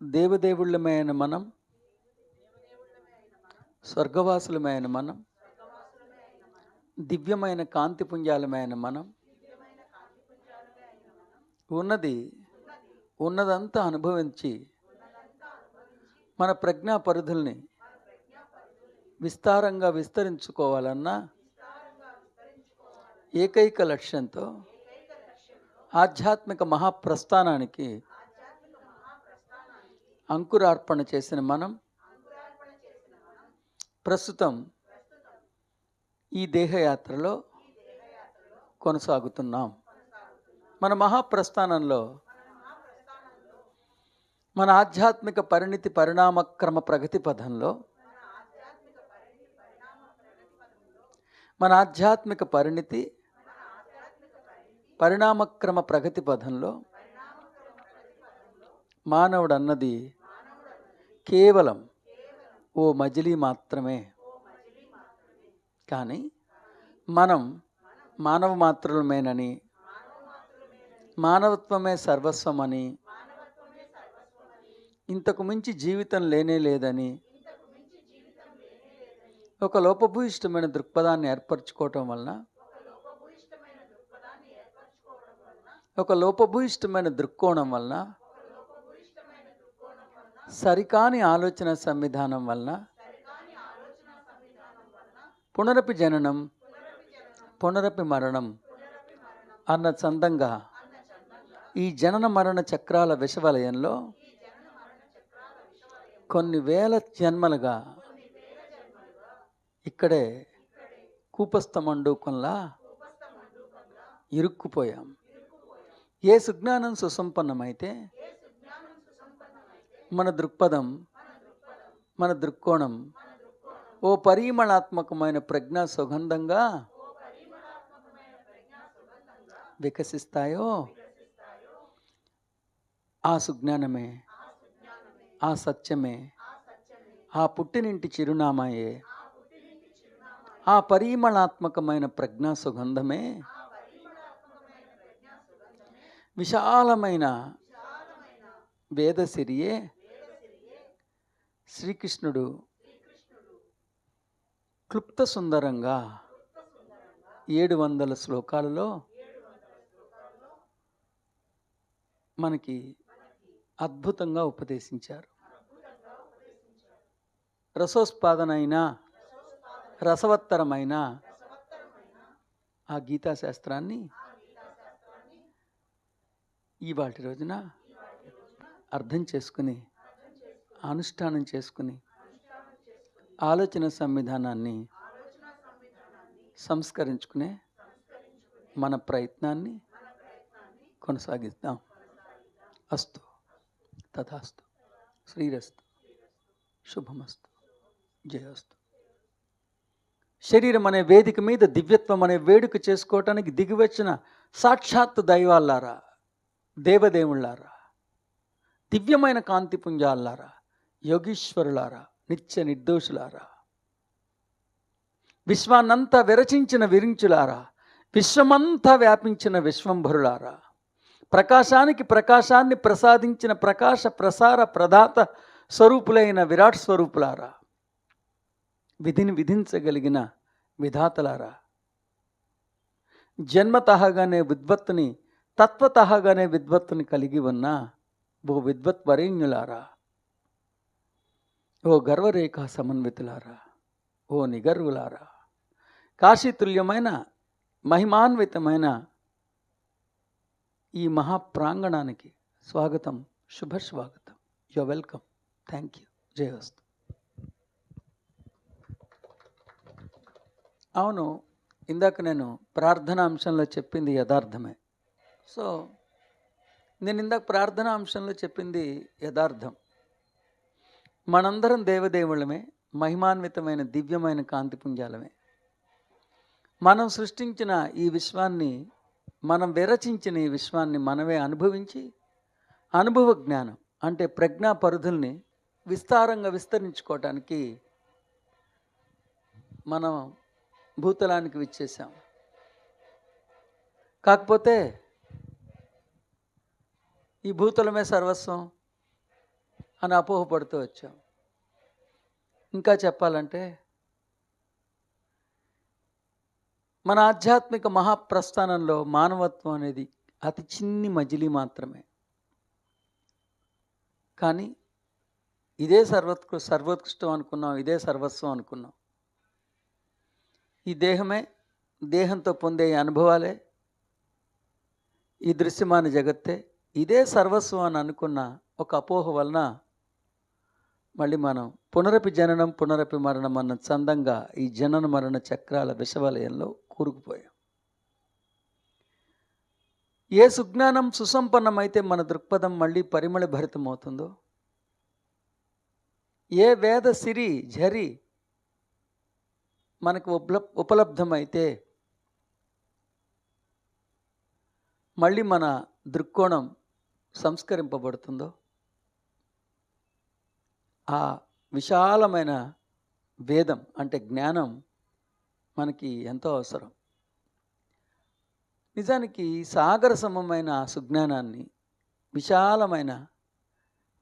దేవదేవుళ్ళమైన మనం, స్వర్గవాసులమైన మనం, దివ్యమైన కాంతిపుంజాలమైన మనం ఉన్నదంతా అనుభవించి మన ప్రజ్ఞా పరిధుల్ని విస్తారంగా విస్తరించుకోవాలన్న ఏకైక లక్ష్యంతో ఆధ్యాత్మిక మహాప్రస్థానానికి అంకురార్పణ చేసిన మనం ప్రస్తుతం ఈ దేహయాత్రలో కొనసాగుతున్నాం. మన మహాప్రస్థానంలో మన ఆధ్యాత్మిక పరిణితి పరిణామక్రమ ప్రగతి పథంలో మన ఆధ్యాత్మిక పరిణితి పరిణామక్రమ ప్రగతి పథంలో మానవుడు అన్నది కేవలం ఓ మజిలీ మాత్రమే. కానీ మనం మానవ మాత్రులమేనని, మానవత్వమే సర్వస్వమని, ఇంతకు మించి జీవితం లేనే లేదని ఒక లోపభూయిష్టమైన దృక్పథాన్ని ఏర్పరచుకోవటం వలన, ఒక లోపభూయిష్టమైన దృక్కోణం వలన, సరికాని ఆలోచన సంవిధానం వలన పునరపి జననం పునరపి మరణం అన్న చందంగా ఈ జనన మరణ చక్రాల విషవలయంలో కొన్ని వేల జన్మలుగా ఇక్కడే కూపస్థ మండూకంలా ఇరుక్కుపోయాం. ఏ సుజ్ఞానం సుసంపన్నమైతే మన దృక్పథం, మన దృక్కోణం ఓ పరిమళాత్మకమైన ప్రజ్ఞా సుగంధంగా వికసిస్తాయో ఆ సుజ్ఞానమే, ఆ సత్యమే, ఆ పుట్టినింటి చిరునామాయే, ఆ పరిమళాత్మకమైన ప్రజ్ఞా సుగంధమే విశాలమైన వేదసిరియే శ్రీకృష్ణుడు క్లుప్త సుందరంగా 700 శ్లోకాలలో మనకి అద్భుతంగా ఉపదేశించారు. రసోత్పాదనైన రసవత్తరమైన ఆ గీతాశాస్త్రాన్ని ఇవాటి రోజున అర్థం చేసుకుని, అనుష్ఠానం చేసుకుని, ఆలోచన సంవిధానాన్ని సంస్కరించుకునే మన ప్రయత్నాన్ని కొనసాగిద్దాం. అస్తు, తథాస్తు, శ్రీరస్తు, శుభమస్తు, జయస్తు. శరీరం అనే వేదిక మీద దివ్యత్వం అనే వేడుక చేసుకోవటానికి దిగివచ్చిన సాక్షాత్ దైవాల్లారా, దేవదేవుళ్ళారా, దివ్యమైన కాంతిపుంజాల్లారా, యోగీశ్వరులారా, నిత్య నిర్దోషులారా, విశ్వాన్నంతా విరచించిన విరించులారా, విశ్వమంతా వ్యాపించిన విశ్వంభరులారా, ప్రకాశానికి ప్రకాశాన్ని ప్రసాదించిన ప్రకాశ ప్రసార ప్రదాత స్వరూపులైన విరాట్ స్వరూపులారా, విధిని విధించగలిగిన విధాతలారా, జన్మతహగానే విద్వత్తుని, తత్వతహగానే విద్వత్తుని కలిగి ఉన్న ఓ విద్వత్ వరేణ్యులారా, ఓ గర్వరేఖా సమన్వితులారా, ఓ నిగర్వులారా, కాశీతుల్యమైన మహిమాన్వితమైన ఈ మహాప్రాంగణానికి స్వాగతం, శుభస్వాగతం. You welcome. Thank you. జయవస్తు. అవును, ఇందాక నేను ప్రార్థనా అంశంలో చెప్పింది యథార్థమే. సో నేను ఇందాక ప్రార్థనా అంశంలో చెప్పింది యథార్థం. మనందరం దేవదేవుళ్ళమే, మహిమాన్వితమైన దివ్యమైన కాంతిపుంజాలమే. మనం సృష్టించిన ఈ విశ్వాన్ని, మనం విరచించిన ఈ విశ్వాన్ని మనమే అనుభవించి అనుభవ జ్ఞానం అంటే ప్రజ్ఞా పరిధుల్ని విస్తారంగా విస్తరించుకోవటానికి మనం భూతలానికి విచ్చేసాం. కాకపోతే ఈ భూతలమే సర్వస్వం అని అపోహపడుతూ వచ్చాం. ఇంకా చెప్పాలంటే మన ఆధ్యాత్మిక మహాప్రస్థానంలో మానవత్వం అనేది అతి చిన్ని మజిలీ మాత్రమే. కానీ ఇదే సర్వోత్కృష్టం అనుకున్నాం, ఇదే సర్వస్వం అనుకున్నాం. ఈ దేహమే, దేహంతో పొందే అనుభవాలే, ఈ దృశ్యమాన జగత్తే ఇదే సర్వస్వం అని అనుకున్న ఒక అపోహ వలన మళ్ళీ మనం పునరపి జననం పునరపి మరణం అన్న చందంగా ఈ జనన మరణ చక్రాల విషవలయంలో కూరుకుపోయాం. ఏ సుజ్ఞానం సుసంపన్నమైతే మన దృక్పథం మళ్ళీ పరిమళ భరితమవుతుందో, ఏ వేద సిరి ఝరి మనకు ఉపలబ్ధమైతే మళ్ళీ మన దృక్కోణం సంస్కరింపబడుతుందో, ఆ విశాలమైన వేదం అంటే జ్ఞానం మనకి ఎంతో అవసరం. నిజానికి సాగర సమమైన సుజ్ఞానాన్ని, విశాలమైన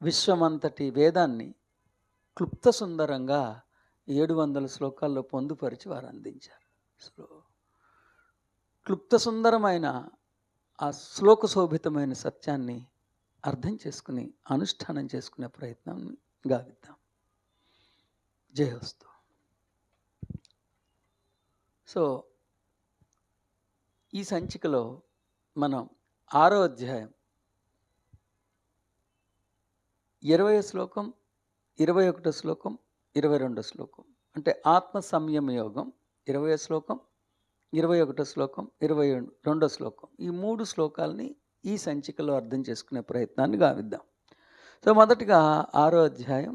విశ్వమంతటి వేదాన్ని క్లుప్త సుందరంగా 700 శ్లోకాల్లో పొందుపరిచి వారు అందించారు. క్లుప్త సుందరమైన ఆ శ్లోక శోభితమైన సత్యాన్ని అర్థం చేసుకుని అనుష్ఠానం చేసుకునే ప్రయత్నం గావిద్దాం. జయస్తు. సో ఈ సంచికలో మనం 6వ అధ్యాయం 20వ శ్లోకం, 21వ శ్లోకం, 22వ శ్లోకం అంటే ఆత్మ సంయమ యోగం 20వ శ్లోకం, 21వ శ్లోకం, 22వ శ్లోకం ఈ 3 శ్లోకాలని ఈ సంచికలో అర్థం చేసుకునే ప్రయత్నాన్ని గావిద్దాం. సో మొదటిగా 6వ అధ్యాయం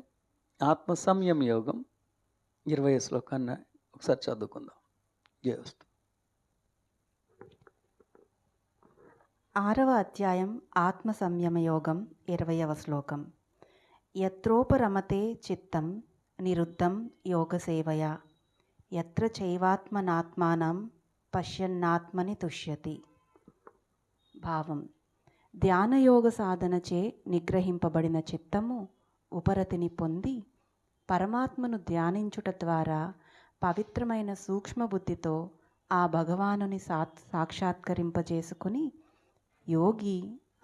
ఆత్మ సంయమ యోగం 20వ శ్లోకాన్ని ఒకసారి చదువుకుందాం. జయస్తు. 6వ అధ్యాయం ఆత్మ సంయమ యోగం 20వ శ్లోకం. యత్రోపరమతే చిత్తం నిరుద్ధం యోగ సేవయా యత్ర చైవాత్మనాత్మానం పశ్యన్నాత్మని తుష్యతి. భావం: ధ్యానయోగ సాధనచే నిగ్రహింపబడిన చిత్తము ఉపరతిని పొంది పరమాత్మను ధ్యానించుట ద్వారా పవిత్రమైన సూక్ష్మబుద్ధితో ఆ భగవానుని సాక్షాత్కరింపజేసుకుని యోగి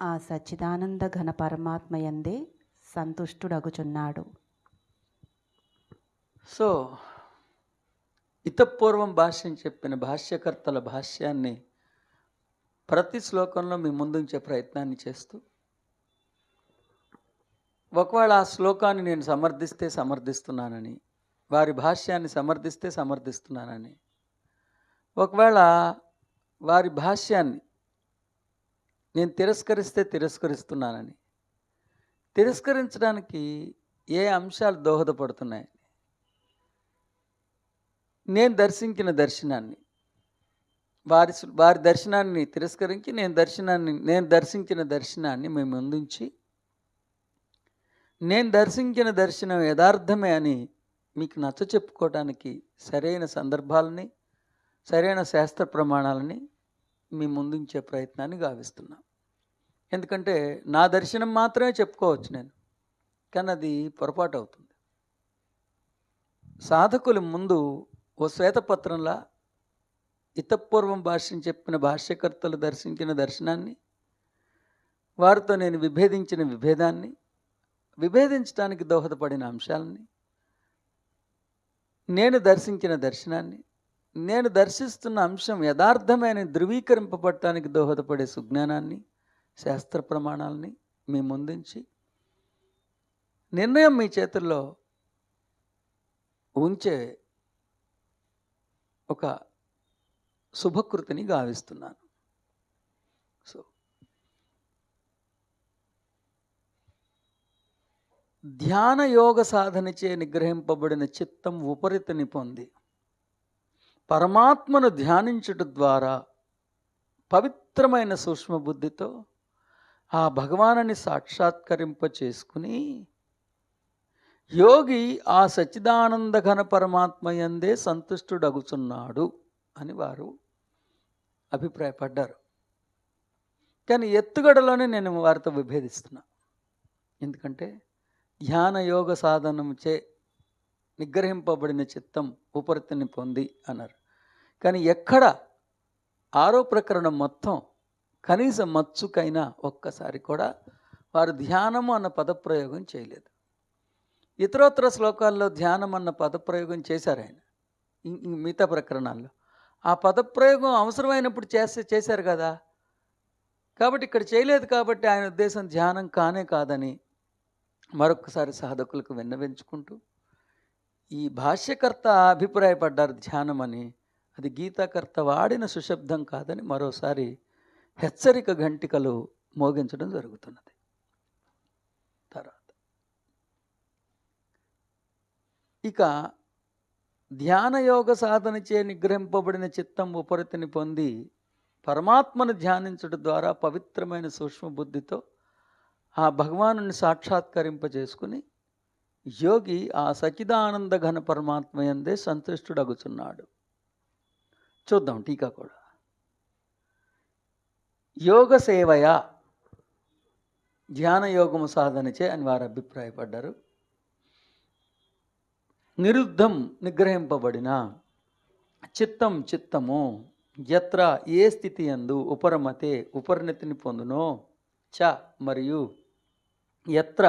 ఆ సచ్చిదానంద ఘన పరమాత్మయందే సంతుష్టుడగుచున్నాడు. సో ఇతపూర్వం భాష్యం చెప్పిన భాష్యకర్తల భాష్యాన్ని ప్రతి శ్లోకంలో మీ ముందుంచే ప్రయత్నాన్ని చేస్తూ, ఒకవేళ ఆ శ్లోకాన్ని నేను సమర్థిస్తే సమర్థిస్తున్నానని, వారి భాష్యాన్ని సమర్థిస్తే సమర్థిస్తున్నానని, ఒకవేళ వారి భాష్యాన్ని నేను తిరస్కరిస్తే తిరస్కరిస్తున్నానని, తిరస్కరించడానికి ఏ అంశాలు దోహదపడుతున్నాయి, నేను దర్శించిన దర్శనాన్ని వారి దర్శనాన్ని తిరస్కరించి నేను దర్శించిన దర్శనాన్ని మేము ముందుంచి, నేను దర్శించిన దర్శనం యథార్థమే అని మీకు నచ్చ చెప్పుకోవడానికి సరైన సందర్భాలని, సరైన శాస్త్ర ప్రమాణాలని మీ ముందుంచే ప్రయత్నాన్ని గావిస్తున్నాం. ఎందుకంటే నా దర్శనం మాత్రమే చెప్పుకోవచ్చు నేను, కానీ అది పొరపాటు అవుతుంది. సాధకులు ముందు ఓ శ్వేతపత్రంలా ఇతపూర్వం భాష్యం చెప్పిన భాష్యకర్తలు దర్శించిన దర్శనాన్ని, వారితో నేను విభేదించిన విభేదాన్ని, విభేదించడానికి దోహదపడిన అంశాలని, నేను దర్శించిన దర్శనాన్ని, నేను దర్శిస్తున్న అంశం యథార్థమైన ధృవీకరింపబడటానికి దోహదపడే సుజ్ఞానాన్ని, శాస్త్ర ప్రమాణాలని మీ ముందుంచి నిర్ణయం మీ చేతుల్లో ఉంచే ఒక శుభకృతిని గావిస్తున్నాను. సో ధ్యాన యోగ సాధనచే నిగ్రహింపబడిన చిత్తం ఉపరితిని పొంది పరమాత్మను ధ్యానించుట ద్వారా పవిత్రమైన సూక్ష్మబుద్ధితో ఆ భగవానుని సాక్షాత్కరింప చేసుకుని యోగి ఆ సచ్చిదానంద ఘన పరమాత్మయందే సంతుష్టుడగుచున్నాడు అని వారు అభిప్రాయపడ్డారు. కానీ ఎత్తుగడలోనే నేను వారితో విభేదిస్తున్నా. ఎందుకంటే ధ్యాన యోగ సాధనముచే నిగ్రహింపబడిన చిత్తం ఉపరతిని పొంది అన్నారు. కానీ ఎక్కడ 6వ ప్రకరణం మొత్తం కనీసం మచ్చుకైనా ఒక్కసారి కూడా వారు ధ్యానము అన్న పదప్రయోగం చేయలేదు. ఇతరోత్తర శ్లోకాల్లో ధ్యానం అన్న పదప్రయోగం చేశారు ఆయన మిగతా ప్రకరణాల్లో. ఆ పదప్రయోగం అవసరమైనప్పుడు చేశారు కదా. కాబట్టి ఇక్కడ చేయలేదు కాబట్టి ఆయన ఉద్దేశం ధ్యానం కానే కాదని మరొకసారి సాధకులకు విన్నవించుకుంటూ ఈ భాష్యకర్త అభిప్రాయపడ్డారు ధ్యానమని, అది గీతాకర్త వాడిన సుశబ్దం కాదని మరోసారి హెచ్చరిక ఘంటికలు మోగించడం జరుగుతున్నది. తర్వాత ఇక ధ్యానయోగ సాధనచే నిగ్రహింపబడిన చిత్తం ఉపరతిని పొంది పరమాత్మను ధ్యానించడం ద్వారా పవిత్రమైన సూక్ష్మబుద్ధితో ఆ భగవానుని సాక్షాత్కరింపజేసుకుని యోగి ఆ సచిదానంద ఘన పరమాత్మయందే సంతుష్టుడగుచున్నాడు. చూద్దాం టీకా కూడా. యోగ సేవయ ధ్యాన యోగము సాధనచే అని వారు అభిప్రాయపడ్డారు. నిరుద్ధం నిగ్రహింపబడిన చిత్తము యత్ర ఏ స్థితి యందు ఉపరమతే ఉపరిణతిని పొందునో చ మరియు యత్ర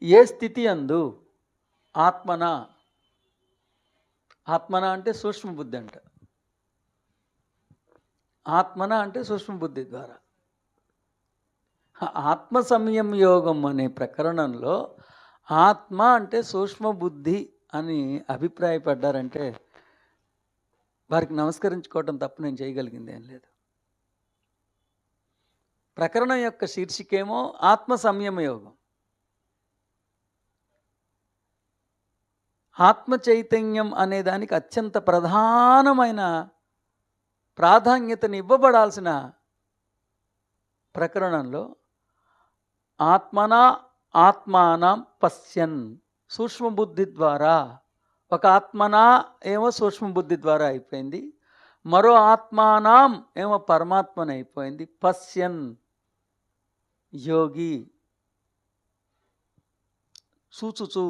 ఏ స్థితి యందు ఆత్మన అంటే సూక్ష్మబుద్ధి అంట. ఆత్మన అంటే సూక్ష్మబుద్ధి ద్వారా. ఆత్మ సంయమ యోగం అనే ప్రకరణంలో ఆత్మ అంటే సూక్ష్మబుద్ధి అని అభిప్రాయపడ్డారంటే వారికి నమస్కరించుకోవటం తప్ప నేను చేయగలిగింది ఏం లేదు. ప్రకరణం యొక్క శీర్షికేమో ఆత్మ సంయమ యోగం. ఆత్మ చైతన్యం అనే దానికి అత్యంత ప్రధానమైన ప్రాధాన్యతని ఇవ్వబడాల్సిన ప్రకరణంలో ఆత్మానం పశ్యన్ సూక్ష్మబుద్ధి ద్వారా ఒక ఆత్మనా ఏమో సూక్ష్మబుద్ధి ద్వారా అయిపోయింది, మరో ఆత్మానం ఏమో పరమాత్మని అయిపోయింది. పశ్యన్ యోగి చూచుచూ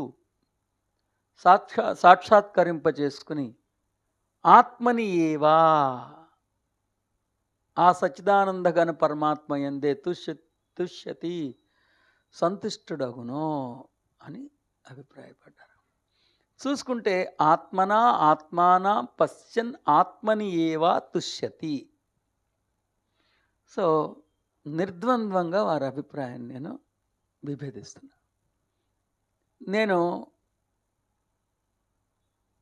సాక్షాత్కరింపజేసుకుని ఆత్మని ఏవా ఆ సచ్చిదానందగన పరమాత్మ యందే తుష్యతి సంతుష్టుడగునో అని అభిప్రాయపడ్డారు. చూసుకుంటే ఆత్మాన పశ్యన్ ఆత్మని ఏవా తుష్యతి. సో నిర్ద్వంద్వంగా వారి అభిప్రాయాన్ని నేను విభేదిస్తున్నా. నేను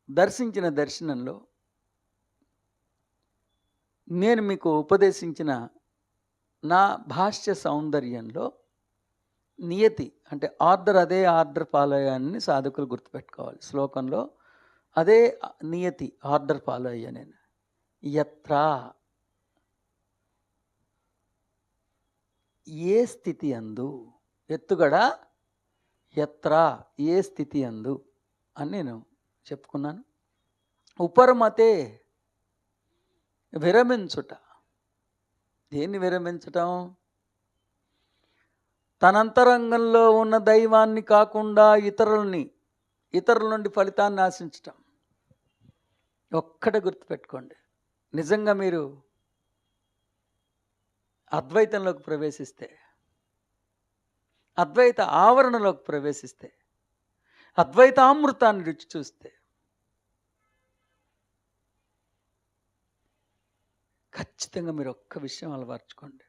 దర్శించిన దర్శనంలో నేను మీకు ఉపదేశించిన నా భాష్య సౌందర్యంలో నియతి అంటే అదే ఆర్డర్ ఫాలో అయ్యానని సాధకులు గుర్తుపెట్టుకోవాలి. శ్లోకంలో అదే నియతి ఆర్డర్ ఫాలో అయ్యా నేను. యత్ర ఏ స్థితి అందు ఎత్తుగడ యత్ర ఏ స్థితి అందు అని నేను చెప్పుకున్నాను. ఉపరమతే విరమించుట. దేన్ని విరమించటం? తనంతరంగంలో ఉన్న దైవాన్ని కాకుండా ఇతరుల నుండి ఫలితాన్ని ఆశించటం. ఒక్కటే గుర్తుపెట్టుకోండి, నిజంగా మీరు అద్వైతంలోకి ప్రవేశిస్తే, అద్వైత ఆవరణలోకి ప్రవేశిస్తే, అద్వైతామృతాన్ని రుచి చూస్తే ఖచ్చితంగా మీరు ఒక్క విషయం అలవర్చుకోండి.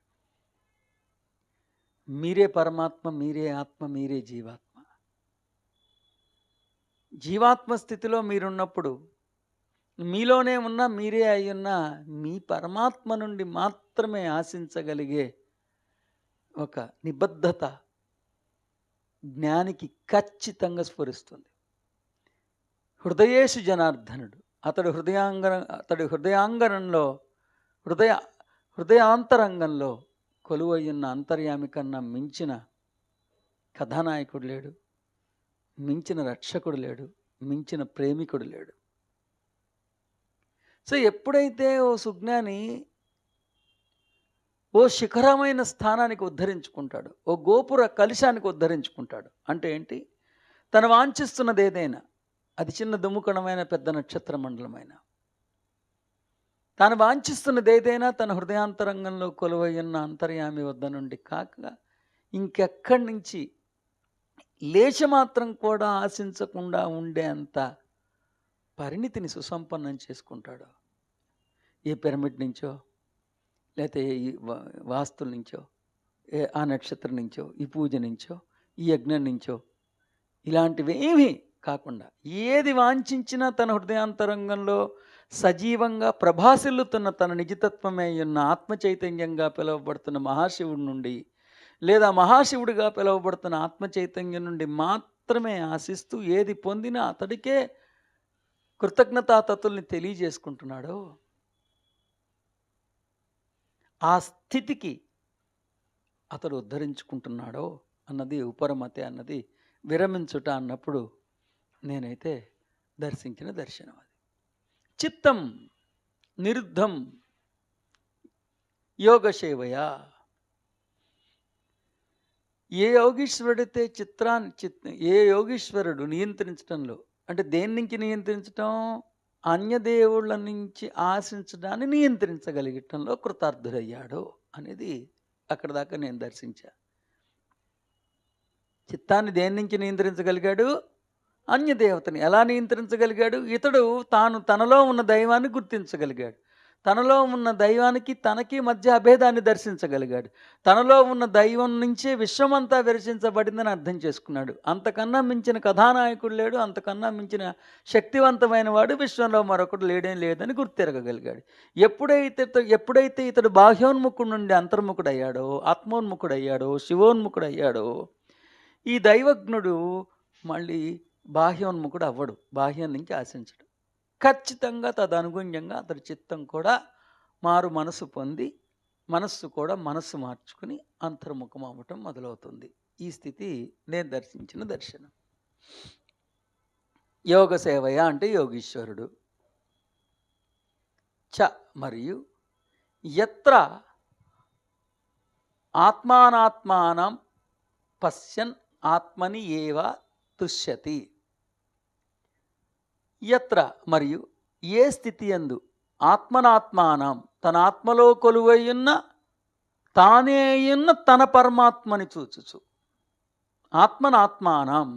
మీరే పరమాత్మ, మీరే ఆత్మ, మీరే జీవాత్మ. జీవాత్మ స్థితిలో మీరున్నప్పుడు మీలోనే ఉన్న మీరే అయ్యున్న మీ పరమాత్మ నుండి మాత్రమే ఆశించగలిగే ఒక నిబద్ధత జ్ఞానికి ఖచ్చితంగా స్ఫురిస్తుంది. హృదయేషు జనార్దనుడు అతడు హృదయాంతరంగంలో కొలువయ్యున్న అంతర్యామి కన్నా మించిన కథానాయకుడు లేడు, మించిన రక్షకుడు లేడు, మించిన ప్రేమికుడు లేడు. సో ఎప్పుడైతే ఓ సుజ్ఞాని ఓ శిఖరమైన స్థానానికి ఉద్ధరించుకుంటాడు, ఓ గోపుర కలశానికి ఉద్ధరించుకుంటాడు, అంటే ఏంటి? తను వాంఛిస్తున్నది ఏదైనా, అది చిన్న దుమ్ముకణమైన పెద్ద నక్షత్ర మండలమైన, తాను వాంఛిస్తున్నది ఏదైనా తన హృదయాంతరంగంలో కొలువై ఉన్న అంతర్యామి వద్ద నుండి కాక ఇంకెక్కడి నుంచి లేశమాత్రం కూడా ఆశించకుండా ఉండే అంత పరిణితిని సుసంపన్నం చేసుకుంటాడు. ఏ పిరమిడ్ నుంచో, లేకపోతే ఈ వాస్తుల నుంచో, ఆ నక్షత్రం నుంచో, ఈ పూజ నుంచో, ఈ యజ్ఞం నుంచో, ఇలాంటివి ఏమీ కాకుండా ఏది వాంఛించినా తన హృదయాంతరంగంలో సజీవంగా ప్రభాసిల్లుతున్న తన నిజతత్వమే ఉన్న ఆత్మ చైతన్యంగా పిలువబడుతున్న మహాశివుడి నుండి, లేదా మహాశివుడిగా పిలువబడుతున్న ఆత్మ చైతన్యం నుండి మాత్రమే ఆశిస్తూ ఏది పొందినా అతడికే కృతజ్ఞతాతతుల్ని తెలియజేసుకుంటున్నాడో, ఆ స్థితికి అతడు ఉద్ధరించుకుంటున్నాడో అన్నది ఉపరమతే అన్నది విరమించుట అన్నప్పుడు నేనైతే దర్శించిన దర్శనం అది. చిత్తం నిరుద్ధం యోగసేవయా. ఏ యోగీశ్వరుడితే ఏ యోగీశ్వరుడు నియంత్రించడంలో, అంటే దేని నుంచి నియంత్రించడం, అన్యదేవుళ్ళ నుంచి ఆశించడాన్ని నియంత్రించగలిగటంలో కృతార్థుడయ్యాడు అనేది అక్కడ దాకా నేను దర్శించా. చిత్తాన్ని దేని నుంచి నియంత్రించగలిగాడు? అన్యదేవతని. ఎలా నియంత్రించగలిగాడు? ఇతడు తాను తనలో ఉన్న దైవాన్ని గుర్తించగలిగాడు. తనలో ఉన్న దైవానికి తనకి మధ్య అభేదాన్ని దర్శించగలిగాడు. తనలో ఉన్న దైవం నుంచే విశ్వమంతా విరచించబడిందని అర్థం చేసుకున్నాడు. అంతకన్నా మించిన కథానాయకుడు లేడు, అంతకన్నా మించిన శక్తివంతమైన వాడు విశ్వంలో మరొకడు లేదని గుర్తెరగగలిగాడు. ఎప్పుడైతే ఇతడు బాహ్యోన్ముఖుడు నుండి అంతర్ముఖుడయ్యాడో, ఆత్మోన్ముఖుడయ్యాడో, శివోన్ముఖుడయ్యాడో, ఈ దైవజ్ఞుడు మళ్ళీ బాహ్యోన్ముఖుడు అవ్వడు, బాహ్యం నుంచి ఆశించడు. ఖచ్చితంగా తదనుగుణ్యంగా అతడి చిత్తం కూడా మారు మనసు పొంది, మనస్సు కూడా మనస్సు మార్చుకుని అంతర్ముఖం అవ్వటం మొదలవుతుంది. ఈ స్థితి నేను దర్శించిన దర్శనం. యోగ సేవయ అంటే యోగీశ్వరుడు. చ మరియు యత్ర ఆత్మానాత్మానం పశ్యన్ ఆత్మని ఏవ తుష్యతి. యత్ర మరియు ఏ స్థితి యందు ఆత్మనాత్మానం తన ఆత్మలో కొలువయ్యున్న తానేయున్న తన పరమాత్మని చూచుచు. ఆత్మనాత్మానం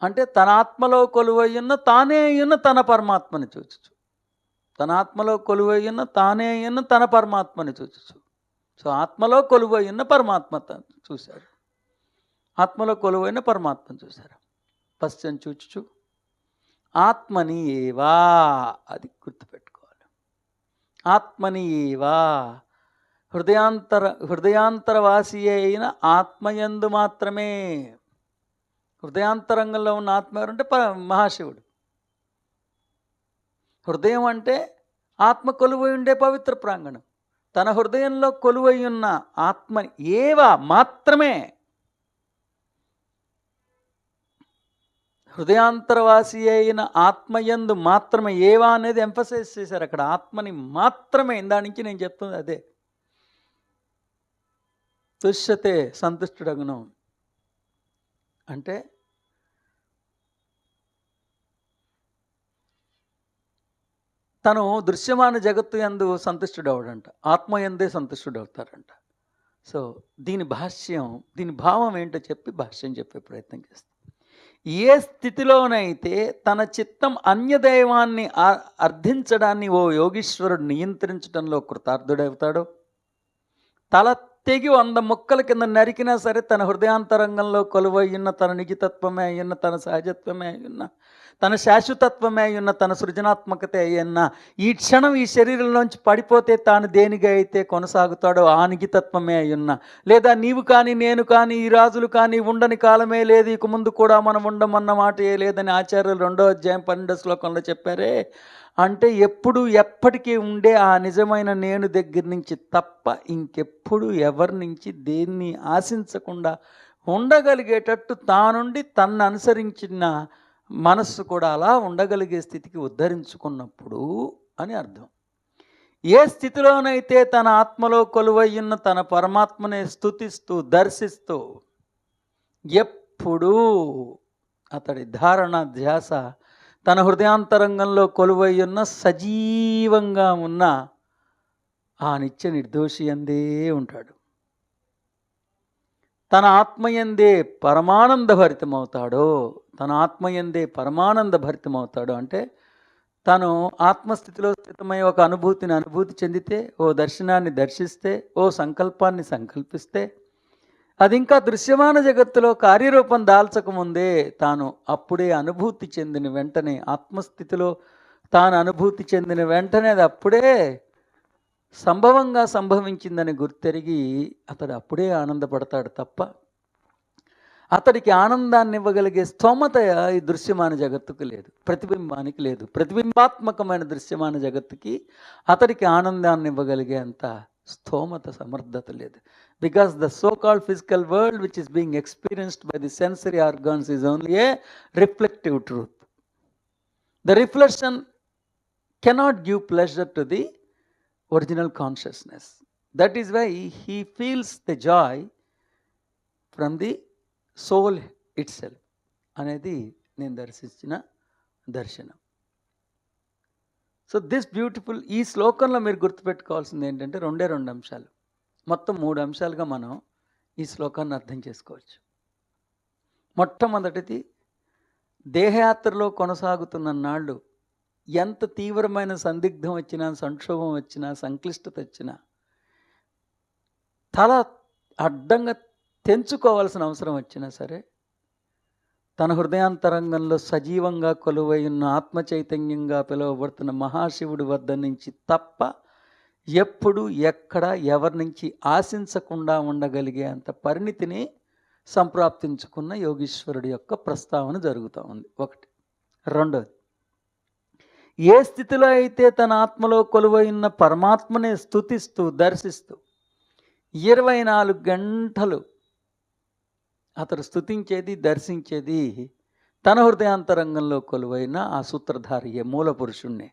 అంటే తన ఆత్మలో కొలువయ్యున్న తానేయున్న తన పరమాత్మని చూచుచు. తన ఆత్మలో కొలువయ్యున్న తానేయున్న తన పరమాత్మని చూచుచు. సో ఆత్మలో కొలువయ్యున్న పరమాత్మ చూశారు, ఆత్మలో కొలువైన పరమాత్మను చూశారు. పశ్చం చూచుచు ఆత్మని ఏవా, అది గుర్తుపెట్టుకోవాలి. ఆత్మని ఏవా, హృదయాంతరవాసి అయిన ఆత్మయందు మాత్రమే. హృదయాంతరంగంలో ఉన్న ఆత్మ ఎవరంటే మహాశివుడు. హృదయం అంటే ఆత్మ కొలువై ఉండే పవిత్ర ప్రాంగణం. తన హృదయంలో కొలువై ఉన్న ఆత్మని ఏవా మాత్రమే, హృదయాంతరవాసి అయిన ఆత్మయందు మాత్రమే. ఏవా అనేది ఎంఫసైజ్ చేశారు అక్కడ. ఆత్మని మాత్రమే. దాని నుంచి నేను చెప్తుంది అదే. తుష్యతే సంతుష్టుడగును అంటే తను దృశ్యమాన జగత్తు యందు సంతుష్టుడవడంట, ఆత్మయందే సంతుష్టుడవుతారంట. సో దీని భావం ఏంటో చెప్పి భాష్యం చెప్పే ప్రయత్నం చేస్తాం. ఏ స్థితిలోనైతే తన చిత్తం అన్యదైవాన్ని అర్థించడాన్ని ఓ యోగీశ్వరుడు నియంత్రించడంలో కృతార్థుడవుతాడో, తల తెగి 100 ముక్కల కింద నరికినా సరే తన హృదయాంతరంగంలో కొలువయ్యున్న తన నిజతత్వమే అయ్యున్న, తన సహజత్వమే అయ్యున్న, తన శాశ్వతత్వమే అయ్యున్న, తన సృజనాత్మకత అయ్యున్న ఈ క్షణం ఈ శరీరంలోంచి పడిపోతే తాను దేనిగా అయితే కొనసాగుతాడో ఆ నిజతత్వమే అయ్యున్న, లేదా నీవు కానీ నేను కానీ ఈ రాజులు కానీ ఉండని కాలమే లేదు, ఇక ముందు కూడా మనం ఉండమన్న మాట ఏ లేదని ఆచార్యులు 2వ అధ్యాయం 12వ శ్లోకంలో చెప్పారే. అంటే ఎప్పటికీ ఉండే ఆ నిజమైన నేను దగ్గర నుంచి తప్ప ఇంకెప్పుడు ఎవరి నుంచి దేన్ని ఆశించకుండా ఉండగలిగేటట్టు తానుండి తన్ను అనుసరించిన మనస్సు కూడా అలా ఉండగలిగే స్థితికి ఉద్ధరించుకున్నప్పుడు అని అర్థం. ఏ స్థితిలోనైతే తన ఆత్మలో కొలువయ్యున్న తన పరమాత్మనే స్తుతిస్తూ దర్శిస్తూ ఎప్పుడూ అతడి ధారణ ధ్యాస తన హృదయాంతరంగంలో కొలువై ఉన్న సజీవంగా ఉన్న ఆ నిత్య నిర్దోషి అందే ఉంటాడు. తన ఆత్మయందే పరమానంద భరితమవుతాడో, తన ఆత్మయందే పరమానంద భరితమవుతాడు అంటే తను ఆత్మస్థితిలో స్థితమై ఒక అనుభూతి చెందితే, ఓ దర్శనాన్ని దర్శిస్తే, ఓ సంకల్పాన్ని సంకల్పిస్తే, అది ఇంకా దృశ్యమాన జగత్తులో కార్యరూపం దాల్చకముందే తాను అప్పుడే అనుభూతి చెందిన వెంటనే, ఆత్మస్థితిలో తాను అనుభూతి చెందిన వెంటనే అది అప్పుడే సంభవంగా సంభవించిందని గుర్తెరిగి అతడు అప్పుడే ఆనందపడతాడు తప్ప అతడికి ఆనందాన్ని ఇవ్వగలిగే స్తోమత ఈ దృశ్యమాన జగత్తుకు లేదు, ప్రతిబింబానికి లేదు. ప్రతిబింబాత్మకమైన దృశ్యమాన జగత్తుకి అతడికి ఆనందాన్ని ఇవ్వగలిగే అంత స్తోమత సమర్థత లేదు. Because the so called physical world which is being experienced by the sensory organs is only a reflective truth. The reflection cannot give pleasure to the original consciousness. That is why he feels the joy from the soul itself అనేది నేను దర్శించిన దర్శనం. So this beautiful, ఈ శ్లోకంలో మీరు గుర్తుపెట్టుకోవాల్సింది ఏంటంటే రెండు అంశాలు, మొత్తం 3 అంశాలుగా మనం ఈ శ్లోకాన్ని అర్థం చేసుకోవచ్చు. మొట్టమొదటిది, దేహయాత్రలో కొనసాగుతున్న నాళ్ళు ఎంత తీవ్రమైన సందిగ్ధం వచ్చినా, సంక్షోభం వచ్చినా, సంక్లిష్టత వచ్చినా తల అడ్డంగా తెంచుకోవాల్సిన అవసరం వచ్చినా సరే, తన హృదయాంతరంగంలో సజీవంగా కొలువై ఉన్న ఆత్మ చైతన్యంగా పిలువబడుతున్న మహాశివుడి వద్ద నుంచి తప్ప ఎప్పుడు ఎక్కడ ఎవరి నుంచి ఆశించకుండా ఉండగలిగే అంత పరిణితిని సంప్రాప్తించుకున్న యోగీశ్వరుడి యొక్క ప్రస్తావన జరుగుతూ ఉంది. ఒకటి. రెండోది, ఏ స్థితిలో అయితే తన ఆత్మలో కొలువై ఉన్న పరమాత్మనే స్తుతిస్తూ దర్శిస్తూ 24 గంటలు అతడు స్తుతించేది, దర్శించేది తన హృదయాంతరంగంలో కొలువైన ఆ సూత్రధారియే మూల పురుషుణ్ణి.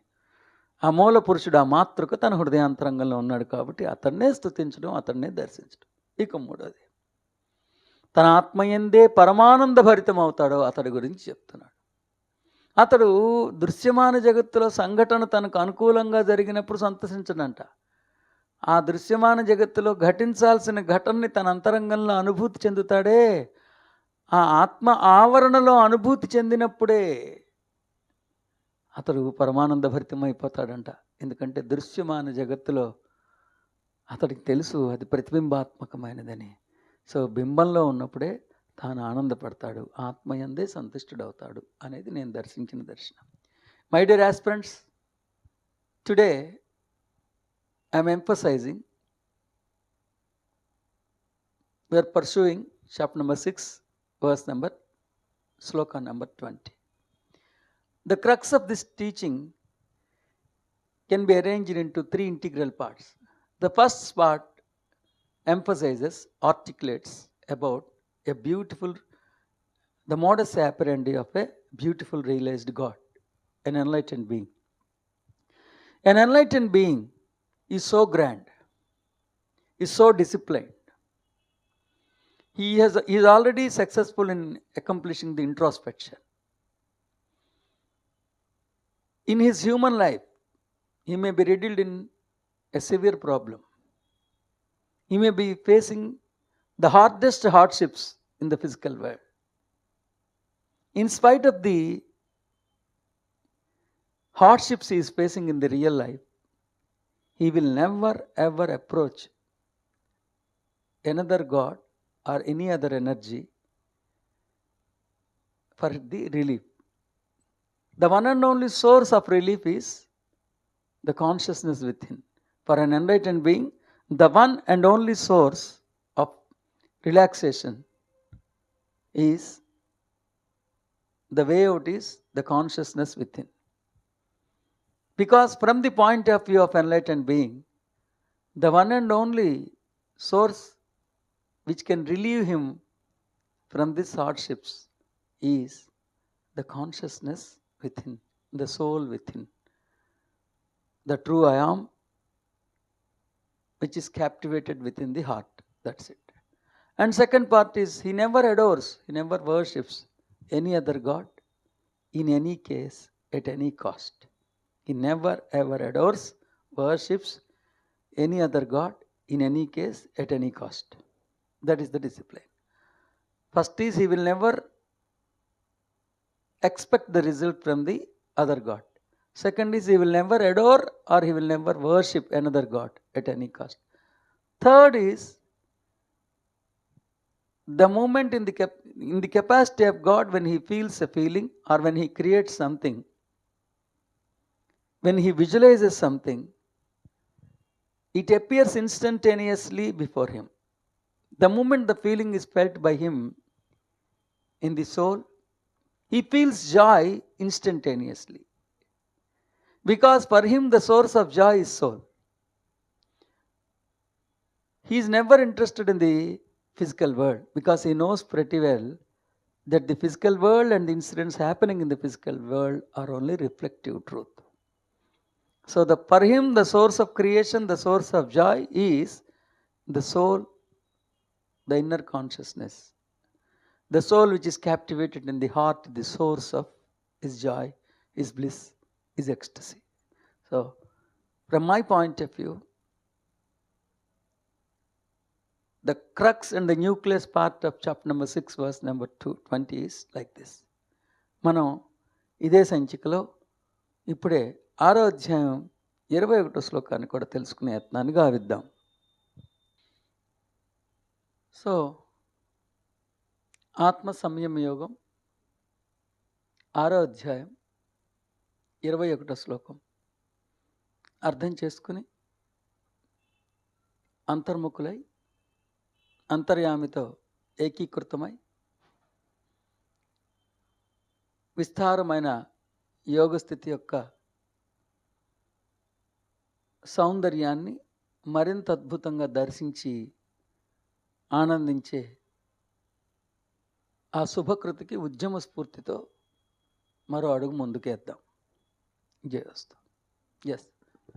ఆ మూల పురుషుడు, ఆ మాతృక తన హృదయాంతరంగంలో ఉన్నాడు కాబట్టి అతన్నే స్తుతించడం, అతన్నే దర్శించడం. ఇక మూడోది, తన ఆత్మయందే పరమానంద భరితం అవుతాడో అతడి గురించి చెప్తున్నాడు. అతడు దృశ్యమాన జగత్తులో సంఘటన తనకు అనుకూలంగా జరిగినప్పుడు సంతసించడంట. ఆ దృశ్యమాన జగత్తులో ఘటించాల్సిన ఘటనని తన అంతరంగంలో అనుభూతి చెందుతాడే, ఆ ఆత్మ ఆవరణలో అనుభూతి చెందినప్పుడే అతడు పరమానంద భరితమైపోతాడంట. ఎందుకంటే దృశ్యమాన జగత్తులో అతడికి తెలుసు అది ప్రతిబింబాత్మకమైనదని. సో బింబంలో ఉన్నప్పుడే తాను ఆనందపడతాడు, ఆత్మయందే సంతుష్టుడవుతాడు అనేది నేను దర్శించిన దర్శనం. My dear aspirants, today I am emphasizing, we are pursuing chapter number 6, verse number, sloka number 20. The crux of this teaching can be arranged into 3 integral parts. The first part emphasizes, articulates about a beautiful, the modus operandi of a beautiful realized God, an enlightened being. An enlightened being is so grand, is so disciplined. He is already successful in accomplishing the introspection. In his human life, he may be riddled in a severe problem. He may be facing the hardest hardships in the physical world. In spite of the hardships he is facing in the real life, he will never ever approach another God or any other energy for the relief. The one and only source of relief is the consciousness within. For an enlightened being, the one and only source of relaxation is, the way out is the consciousness within. Because from the point of view of enlightened being, the one and only source which can relieve him from these hardships is the consciousness within, the soul within, the true I am, which is captivated within the heart. That's it. And second part is he never adores, he never worships any other God in any case at any cost. He never ever adores, worships any other God in any case at any cost. That is the discipline. First is he will never expect the result from the other God. Second is he will never adore or he will never worship another God at any cost. Third is the moment in the capacity of God, when he feels a feeling or when he creates something, when he visualizes something, it appears instantaneously before him. The moment the feeling is felt by him in the soul, he feels joy instantaneously. Because for him the source of joy is soul. He is never interested in the physical world because he knows pretty well that the physical world and the incidents happening in the physical world are only reflective truth. So for him the source of creation, the source of joy is the soul, the inner consciousness. The soul which is captivated in the heart, the source of his joy, his bliss, his ecstasy. So from my point of view, the crux and the nucleus part of chapter number 6 verse number 20 is like this. మనం ఇదే సంచికలో ఇప్పుడే 6వ అధ్యాయం 21వ శ్లోకాన్ని కూడా తెలుసుకునే యత్నాన్ని గావిద్దాం. సో ఆత్మ సంయమ యోగం 6వ అధ్యాయం 21వ శ్లోకం అర్థం చేసుకుని అంతర్ముఖులై అంతర్యామితో ఏకీకృతమై విస్తారమైన యోగస్థితి యొక్క సౌందర్యాన్ని మరింత అద్భుతంగా దర్శించి ఆనందించే ఆ శుభకృతికి ఉద్యమ స్ఫూర్తితో మరో అడుగు ముందుకేద్దాం. జయస్తు. Yes,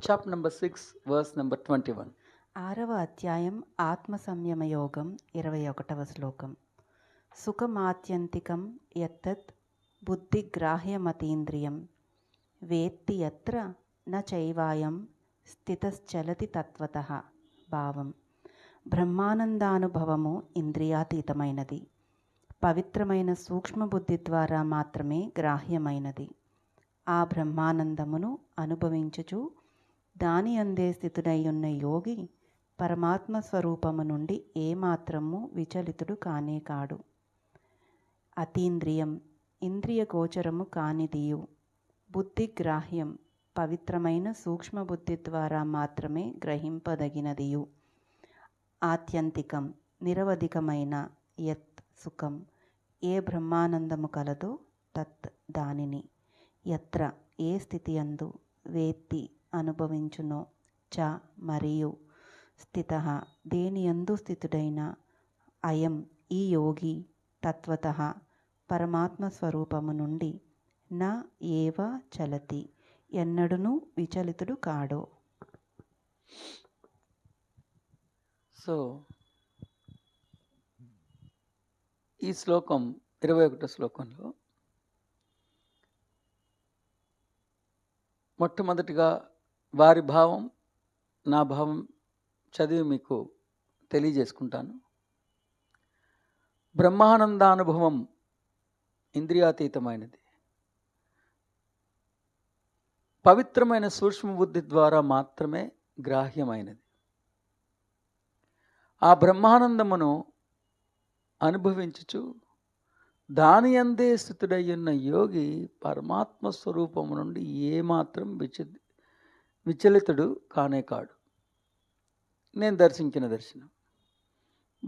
chapter number 6 verse number 21. 6వ అధ్యాయం ఆత్మ సంయమ యోగం 21వ శ్లోకం. సుఖమాత్యంతికం యత్తత్ బుద్ధిగ్రాహ్యమతీంద్రియం వేత్తి యత్ర న చైవాయం స్థితశ్చలతి తత్వతః భావం. బ్రహ్మానందానుభవము ఇంద్రియాతీతమైనది, పవిత్రమైన సూక్ష్మబుద్ధి ద్వారా మాత్రమే గ్రాహ్యమైనది. ఆ బ్రహ్మానందమును అనుభవించుచు దాని అందే స్థితుడయ్యున్న యోగి పరమాత్మ స్వరూపము నుండి ఏమాత్రము విచలితుడు కానే కాడు. అతీంద్రియం ఇంద్రియ గోచరము కానిదియు, బుద్ధిగ్రాహ్యం పవిత్రమైన సూక్ష్మబుద్ధి ద్వారా మాత్రమే గ్రహింపదగినదియు, ఆత్యంతికం నిరవధికమైన యత్ సుఖం ఏ బ్రహ్మానందము కలదో తత్ దానిని, యత్ర ఏ స్థితి యందు, వేత్తి అనుభవించునో, చ మరియు స్థితః దేనియందు స్థితుడైన, అయం ఈ యోగి తత్వతః పరమాత్మ స్వరూపము నుండి, న ఏవ చలతి ఎన్నడునూ విచలితుడు కాడో. సో ఈ శ్లోకం 21వ శ్లోకంలో మొట్టమొదటిగా వారి భావం నా భావం చదివి మీకు తెలియజేసుకుంటాను. బ్రహ్మానందానుభవం ఇంద్రియాతీతమైనది, పవిత్రమైన సూక్ష్మబుద్ధి ద్వారా మాత్రమే గ్రాహ్యమైనది. ఆ బ్రహ్మానందమును అనుభవించుచు దాని అందే స్థితుడయ్యున్న యోగి పరమాత్మ స్వరూపము నుండి ఏమాత్రం విచలితుడు కానే కాడు. నేను దర్శించిన దర్శనం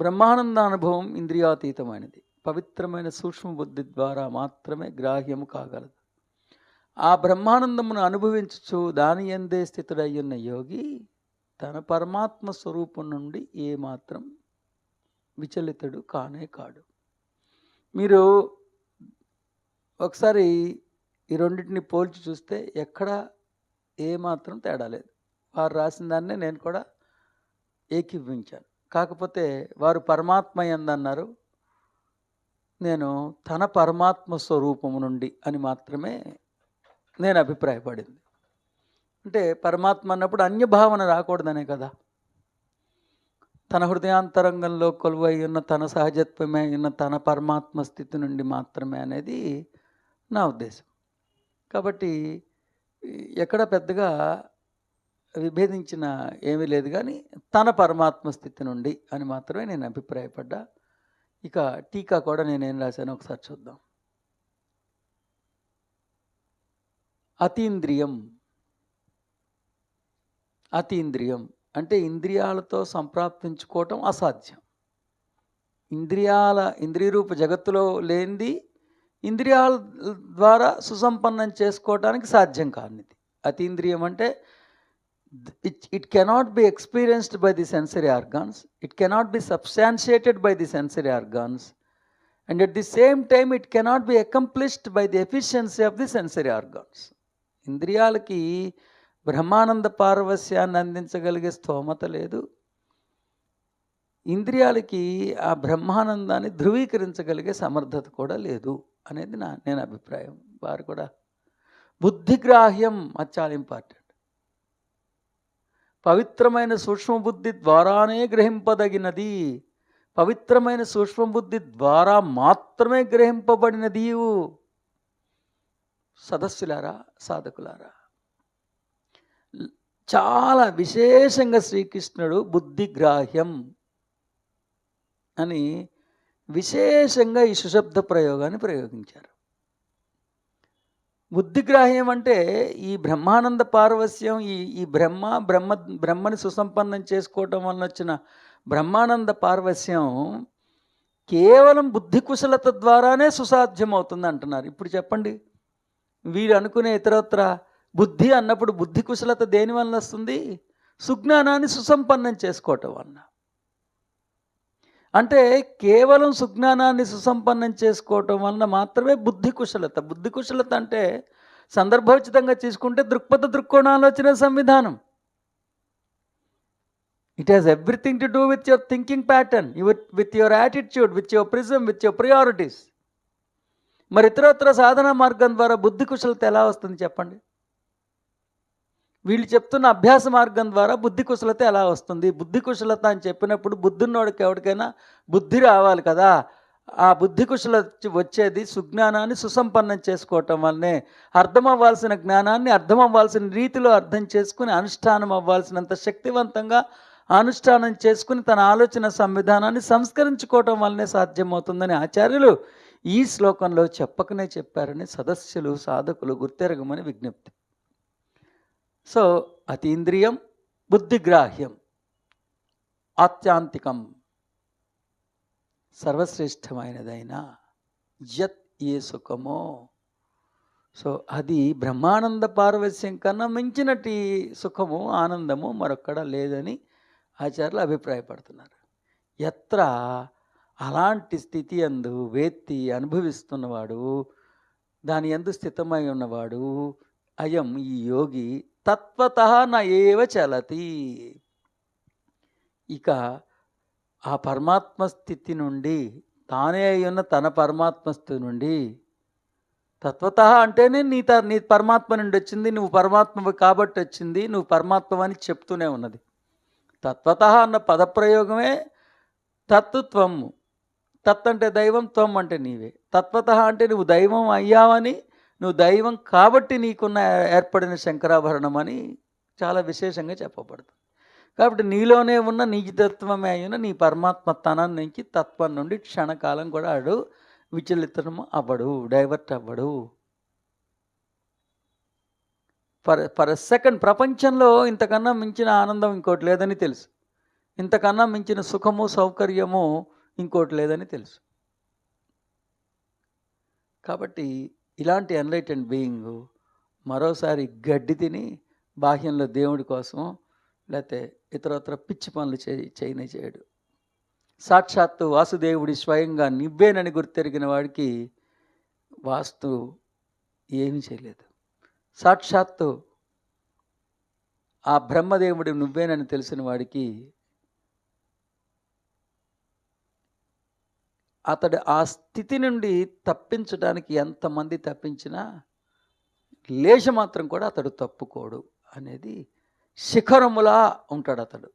బ్రహ్మానంద అనుభవం ఇంద్రియాతీతమైనది, పవిత్రమైన సూక్ష్మబుద్ధి ద్వారా మాత్రమే గ్రాహ్యము కాగలదు. ఆ బ్రహ్మానందమును అనుభవించుచు దాని యందే స్థితుడయ్యున్న యోగి తన పరమాత్మ స్వరూపం నుండి ఏమాత్రం విచలితుడు కానే కాడు. మీరు ఒకసారి ఈ రెండింటిని పోల్చి చూస్తే ఎక్కడ ఏమాత్రం తేడా లేదు. వారు రాసిన దాన్నే నేను కూడా ఏకీభవించాను. కాకపోతే వారు పరమాత్మ యందన్నారు, నేను తన పరమాత్మ స్వరూపము నుండి అని మాత్రమే నేను అభిప్రాయపడింది. అంటే పరమాత్మ అన్నప్పుడు అన్యభావన రాకూడదనే కదా. తన హృదయాంతరంగంలో కొలువై ఉన్న తన సహజత్వమే ఉన్న తన పరమాత్మ స్థితి నుండి మాత్రమే అనేది నా ఉద్దేశం. కాబట్టి ఎక్కడ పెద్దగా విభేదించిన ఏమీ లేదు, కానీ తన పరమాత్మ స్థితి నుండి అని మాత్రమే నేను అభిప్రాయపడ్డా. ఇక టీకా కూడా నేనేం రాశానో ఒకసారి చూద్దాం. అతీంద్రియం. అతీంద్రియం అంటే ఇంద్రియాలతో సంప్రాప్తించుకోవటం అసాధ్యం. ఇంద్రియరూప జగత్తులో లేనిది ఇంద్రియాల ద్వారా సుసంపన్నం చేసుకోవటానికి సాధ్యం కానిది. అతీంద్రియం అంటే it cannot be experienced by the sensory organs, it cannot be substantiated by the sensory organs, and at the same time it cannot be accomplished by the efficiency of the sensory organs. ఇంద్రియాలకి బ్రహ్మానంద పారవస్యాన్ని అందించగలిగే స్తోమత లేదు, ఇంద్రియాలకి ఆ బ్రహ్మానందాన్ని ధృవీకరించగలిగే సమర్థత కూడా లేదు అనేది నేను అభిప్రాయం. వారు కూడా బుద్ధిగ్రాహ్యం, అది చాలా ఇంపార్టెంట్. పవిత్రమైన సూక్ష్మబుద్ధి ద్వారానే గ్రహింపదగినది, పవిత్రమైన సూక్ష్మబుద్ధి ద్వారా మాత్రమే గ్రహింపబడినది. సదస్సులారా, సాధకులారా, చాలా విశేషంగా శ్రీకృష్ణుడు బుద్ధిగ్రాహ్యం అని విశేషంగా ఈ సుశబ్ద ప్రయోగాన్ని ప్రయోగించారు. బుద్ధిగ్రాహ్యం అంటే ఈ బ్రహ్మానంద పారవస్యం, ఈ బ్రహ్మని సుసంపన్నం చేసుకోవటం వలన వచ్చిన బ్రహ్మానంద పారవస్యం కేవలం బుద్ధి కుశలత ద్వారానే సుసాధ్యం అవుతుంది అంటున్నారు. ఇప్పుడు చెప్పండి, వీరు అనుకునే ఇతరత్ర బుద్ధి అన్నప్పుడు బుద్ధి కుశలత దేని వలన వస్తుంది? సుజ్ఞానాన్ని సుసంపన్నం చేసుకోవటం వలన. అంటే కేవలం సుజ్ఞానాన్ని సుసంపన్నం చేసుకోవటం వలన మాత్రమే బుద్ధి కుశలత. బుద్ధి కుశలత అంటే సందర్భోచితంగా తీసుకుంటే దృక్కోణాలోచన సంవిధానం. It has everything to do with your thinking pattern, with your attitude, with your prism, with your priorities. మరి ఇతరత్ర సాధన మార్గం ద్వారా బుద్ధి కుశలత ఎలా వస్తుంది చెప్పండి? వీళ్ళు చెప్తున్న అభ్యాస మార్గం ద్వారా బుద్ధి కుశలత ఎలా వస్తుంది? బుద్ధి కుశలత అని చెప్పినప్పుడు బుద్ధున్నోడికి ఎవరికైనా బుద్ధి రావాలి కదా. ఆ బుద్ధి కుశలత వచ్చేది సుజ్ఞానాన్ని సుసంపన్నం చేసుకోవటం వల్లనే. అర్థం అవ్వాల్సిన జ్ఞానాన్ని అర్థం అవ్వాల్సిన రీతిలో అర్థం చేసుకుని అనుష్ఠానం అవ్వాల్సినంత శక్తివంతంగా అనుష్ఠానం చేసుకుని తన ఆలోచన సంవిధానాన్ని సంస్కరించుకోవటం వల్లనే సాధ్యమవుతుందని ఆచార్యులు ఈ శ్లోకంలో చెప్పకనే చెప్పారని సదస్సులు, సాధకులు గుర్తెరగమని విజ్ఞప్తి. సో అతీంద్రియం, బుద్ధిగ్రాహ్యం, ఆత్యాంతికం, సర్వశ్రేష్టమైనదైన యత్ ఏ సుఖమో. సో అది బ్రహ్మానంద పారవస్యం కన్నా మించినటి సుఖము, ఆనందము మరొక్కడ లేదని ఆచార్యులు అభిప్రాయపడుతున్నారు. ఎత్ర అలాంటి స్థితి యందు వేత్తి అనుభవిస్తున్నవాడు, దాని యందు స్థితమై ఉన్నవాడు, అయం ఈ యోగి తత్వతః న ఏవ చలతి. ఇక ఆ పరమాత్మ స్థితి నుండి, తానే అయి ఉన్న తన పరమాత్మ స్థితి నుండి, తత్వతః అంటేనే నీ పరమాత్మ నుండి వచ్చింది, నువ్వు పరమాత్మ కాబట్టి వచ్చింది, నువ్వు పరమాత్మ అని చెప్తూనే ఉన్నది. తత్వతః అన్న పదప్రయోగమే తత్వము. తత్ అంటే దైవం, త్వం అంటే నీవే. తత్వతః అంటే నువ్వు దైవం అయ్యావని, నువ్వు దైవం కాబట్టి నీకున్న ఏర్పడిన శంకరాభరణం అని చాలా విశేషంగా చెప్పబడుతుంది. కాబట్టి నీలోనే ఉన్న నిజతత్వమే అయిన నీ పరమాత్మతనం నుంచి, తత్వం నుండి క్షణకాలం కూడా ఆడు విచలితం అవ్వడు, డైవర్ట్ అవ్వడు. ఫర్ సెకండ్ ప్రపంచంలో ఇంతకన్నా మించిన ఆనందం ఇంకోటి లేదని తెలుసు, ఇంతకన్నా మించిన సుఖము, సౌకర్యము ఇంకోటి లేదని తెలుసు. కాబట్టి ఇలాంటి ఎన్లైటెండ్ బీయింగ్ మరోసారి గడ్డి తిని బాహ్యంలో దేవుడి కోసం లేకపోతే ఇతరత్ర పిచ్చి పనులు చేయడు. సాక్షాత్తు వాసుదేవుడి స్వయంగా నివ్వేనని గుర్తెరిగిన వాడికి వాస్తు ఏమీ చేయలేదు. సాక్షాత్తు ఆ బ్రహ్మదేవుడి నువ్వేనని తెలిసిన వాడికి అతడు ఆ స్థితి నుండి తప్పించడానికి ఎంతమంది తప్పించినా లేశ మాత్రం కూడా అతడు తప్పుకోడు అనేది శిఖరములా ఉంటాడు అతడు.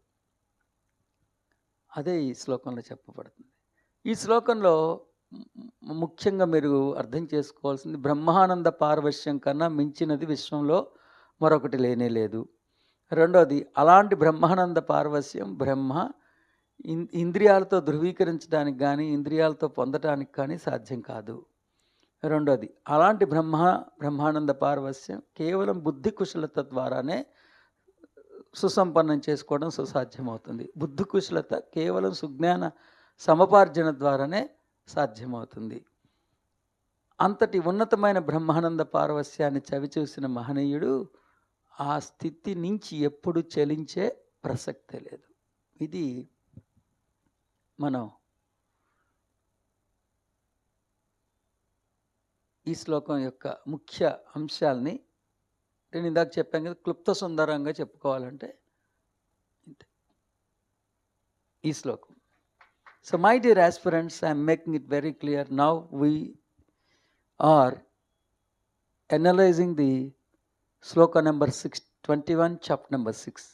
అదే ఈ శ్లోకంలో చెప్పబడుతుంది. ఈ శ్లోకంలో ముఖ్యంగా మీరు అర్థం చేసుకోవాల్సింది, బ్రహ్మానంద పారవశ్యం కన్నా మించినది విశ్వంలో మరొకటి లేనే లేదు. రెండోది, అలాంటి బ్రహ్మానంద పారవశ్యం బ్రహ్మ ఇంద్రియాలతో ధృవీకరించడానికి కానీ ఇంద్రియాలతో పొందడానికి కానీ సాధ్యం కాదు. రెండోది, అలాంటి బ్రహ్మానంద పారవశ్యం కేవలం బుద్ధి కుశలత ద్వారానే సుసంపన్నం చేసుకోవడం సుసాధ్యమవుతుంది. బుద్ధి కుశలత కేవలం సుజ్ఞాన సమపార్జన ద్వారానే సాధ్యమవుతుంది. అంతటి ఉన్నతమైన బ్రహ్మానంద పారవశ్యాన్ని చవిచూసిన మహనీయుడు ఆ స్థితి నుంచి ఎప్పుడు చలించే ప్రసక్తే లేదు. ఇది మనం ఈ శ్లోకం యొక్క ముఖ్య అంశాలని నేను ఇందాక చెప్పాను కదా, క్లుప్త సుందరంగా చెప్పుకోవాలంటే ఈ శ్లోకం. So my dear aspirants, I am making it very clear. Now we are analyzing the sloka number 621, chapter number 6.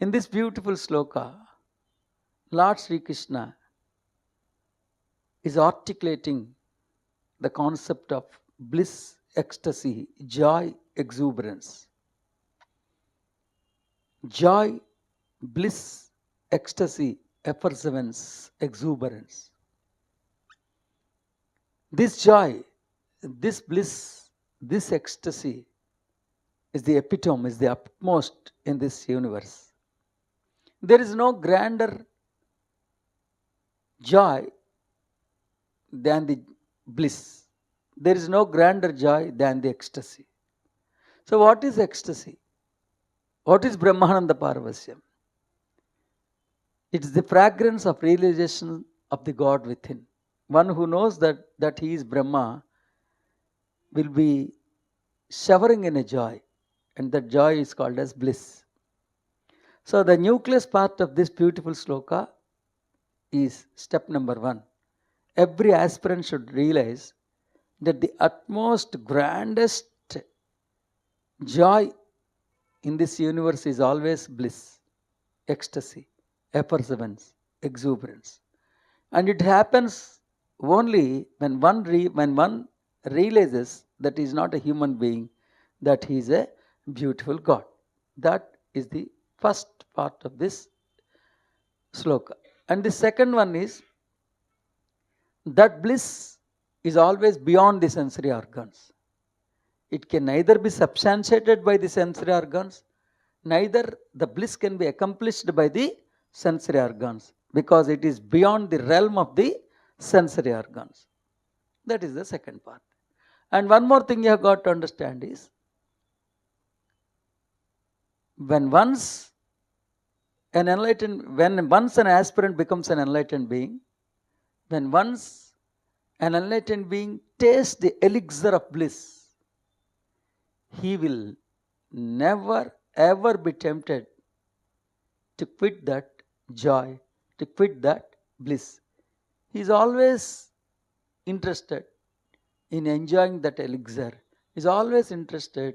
In this beautiful sloka, Lord Sri Krishna is articulating the concept of bliss, ecstasy, joy, exuberance. Joy, bliss, ecstasy, effervescence, exuberance. This joy, this bliss, this ecstasy is the epitome, is the utmost in this universe. There is no grander joy than the bliss. There is no grander joy than the ecstasy. So what is ecstasy? What is Brahmananda Paravasyam? It is the fragrance of realization of the God within. One who knows that he is Brahma will be showering in a joy, and that joy is called as bliss. So the nucleus part of this beautiful sloka is step number 1. Every aspirant should realize that the utmost grandest joy in this universe is always bliss, ecstasy, effervescence, exuberance. And it happens only when one realizes that he is not a human being, that he is a beautiful God. That is the first part of this sloka. And the second one is that bliss is always beyond the sensory organs. It can neither be substantiated by the sensory organs, neither the bliss can be accomplished by the sensory organs, because it is beyond the realm of the sensory organs. That is the second part. And one more thing you have got to understand is, when once an aspirant becomes an enlightened being, when once an enlightened being tastes the elixir of bliss, he will never ever be tempted to quit that joy, to quit that bliss. He is always interested in enjoying that elixir. He is always interested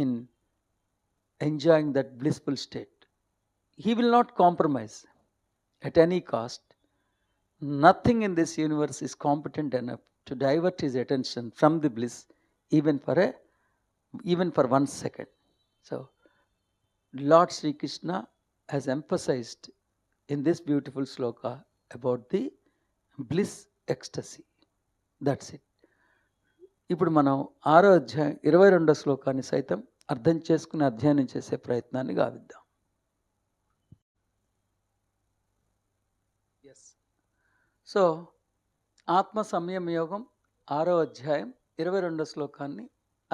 in enjoying that blissful state. He will not compromise at any cost. Nothing in this universe is competent enough to divert his attention from the bliss, even for 1 second. So Lord Sri Krishna has emphasized in this beautiful sloka about the bliss ecstasy. That's it. ఇప్పుడు మనం 6వ అధ్యాయం 22వ శ్లోకాన్ని సైతం అర్థం చేసుకుని అధ్యయనం చేసే ప్రయత్నాన్ని గావిద్దాం. సో ఆత్మ సంయమ యోగం 6వ అధ్యాయం 22వ శ్లోకాన్ని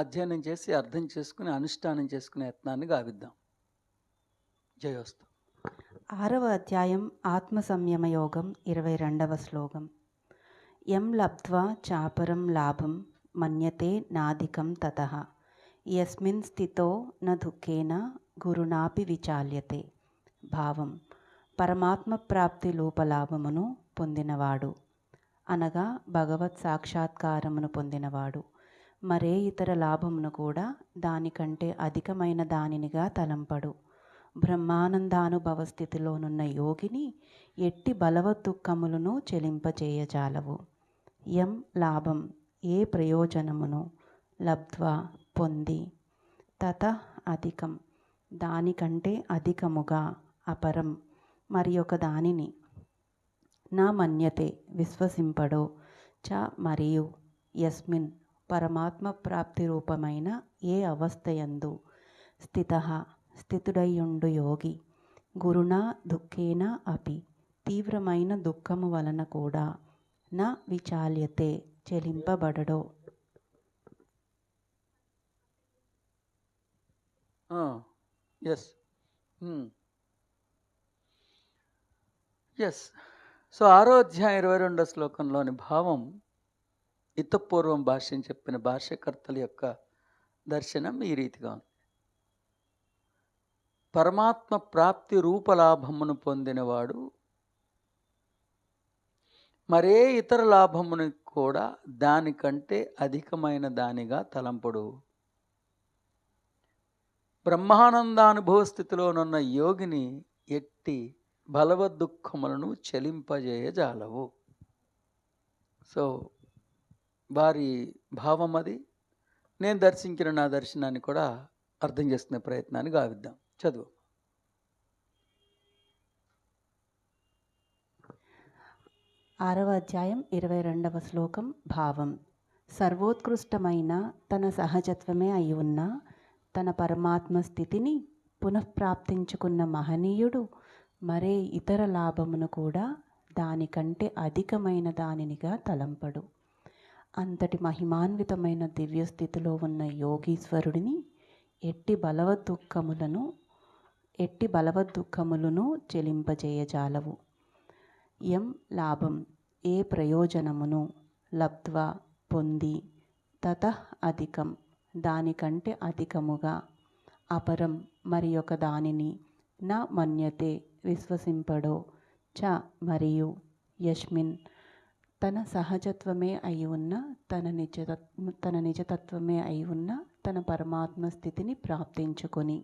అధ్యయనం చేసి అర్థం చేసుకుని అనుష్ఠానం చేసుకునే యత్నాన్ని గావిద్దాం. జయోస్తు. 6వ అధ్యాయం ఆత్మ సంయమ యోగం 22వ శ్లోకం. యం లబ్ధ్వా చాపరం లాభం మన్యతే నాధికం తతః యస్మిన్ స్థితో న దుఃఖేన గురునాపి విచాల్యతే. భావం: పరమాత్మ ప్రాప్తి లోపలాభమును పొందినవాడు, అనగా భగవత్ సాక్షాత్కారమును పొందినవాడు మరే ఇతర లాభమును కూడా దానికంటే అధికమైన దానినిగా తలంపడు. బ్రహ్మానందానుభవ స్థితిలోనున్న యోగిని ఎట్టి బలవద్దుఃఖములను చెలింపచేయజాలవు. యం లాభం ఏ ప్రయోజనమును లబ్ధ్వా పొంది తత అధికం దానికంటే అధికముగా అపరం మరి ఒక దానిని నా మన్యతే విశ్వసింపడో చ మరియు యస్మిన్ పరమాత్మ ప్రాప్తి రూపమైన ఏ అవస్థయందు స్థితుడయ్యుండు యోగి గురునా దుఃఖేన అపి తీవ్రమైన దుఃఖము వలన కూడా నా విచాల్యతే చెలింపబడడో. Yes yes. సో 6వ అధ్యాయం 22వ శ్లోకంలోని భావం ఇతపూర్వం భాష్యం చెప్పిన భాష్యకర్తల యొక్క దర్శనం ఈ రీతిగా ఉంది. పరమాత్మ ప్రాప్తి రూపలాభమును పొందినవాడు మరే ఇతర లాభమును కూడా దానికంటే అధికమైన దానిగా తలంపడు. బ్రహ్మానందానుభవ స్థితిలోనున్న యోగిని ఎట్టి బలవద్దుఃఖములను చెలింపజేయజాలవు. సో వారి భావం అది. నేను దర్శించిన నా దర్శనాన్ని కూడా అర్థం చేసుకునే ప్రయత్నాన్ని గావిద్దాం. చదువు. 6వ అధ్యాయం 22వ శ్లోకం భావం. సర్వోత్కృష్టమైన తన సహజత్వమే అయి ఉన్న తన పరమాత్మ స్థితిని పునఃప్రాప్తించుకున్న మహనీయుడు మరే ఇతర లాభమును కూడా దానికంటే అధికమైన దానినిగా తలంపడు. అంతటి మహిమాన్వితమైన దివ్యస్థితిలో ఉన్న యోగీశ్వరుడిని ఎట్టి బలవద్దుఃఖములను చెలింపజేయజాలవు. యం లాభం ఏ ప్రయోజనమును లబ్ధ్వా పొంది తతః అధికం దానికంటే అధికముగా అపరం మరి ఒక దానిని నా మన్యతే విశ్వసింపడో చ మరియు యస్మిన్ తన సహజత్వమే అయి ఉన్న తన నిజతత్వమే అయి ఉన్న తన పరమాత్మ స్థితిని ప్రాప్తించుకొని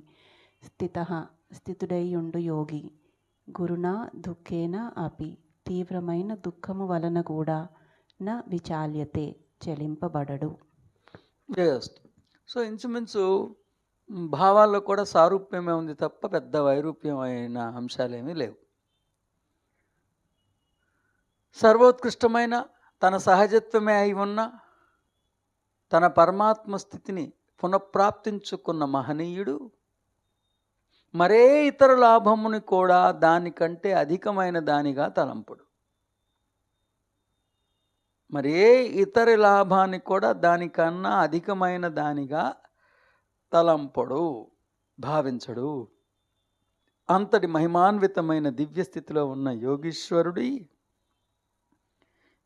స్థితుడైయుండు యోగి గురునా దుఃఖేన అపి తీవ్రమైన దుఃఖము వలన కూడా నా విచాల్యతే చెలింపబడడు. సో ఇంచుమించు భావాల్లో కూడా సారూప్యమే ఉంది తప్ప పెద్ద వైరూప్యమైన అంశాలేమీ లేవు. సర్వోత్కృష్టమైన తన సహజత్వమే అయి ఉన్న తన పరమాత్మ స్థితిని పునఃప్రాప్తించుకున్న మహనీయుడు మరే ఇతర లాభముని కూడా దానికంటే అధికమైన దానిగా తలంపడు. మరే ఇతర లాభాన్ని కూడా దానికన్నా అధికమైన దానిగా తలంపడు, భావించడు. అంతటి మహిమాన్వితమైన దివ్యస్థితిలో ఉన్న